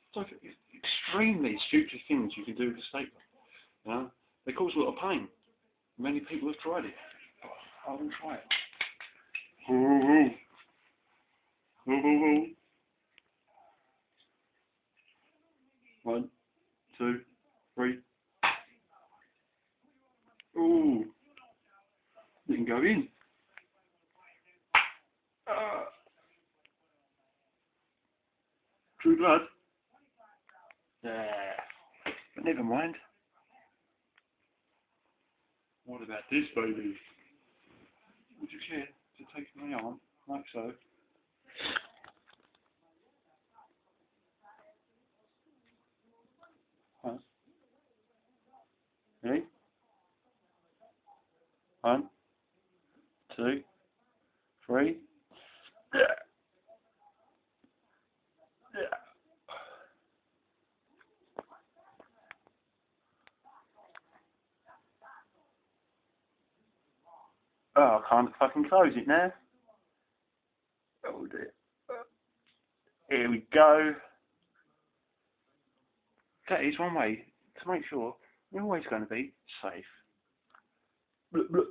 It's like extremely stupid things you can do with a stapler. You know? They cause a lot of pain. Many people have tried it. I will try it. Ooh. Ooh, ooh, ooh. 1, 2, 3. Ooh. You can go in. True blood. There. But never mind. What about this, baby? Would you care to take my arm, like so? Huh? Ready? 1, 2, 3. Oh, I can't fucking close it now. Oh dear. Here we go. That is one way to make sure we're always going to be safe. Blah, blah.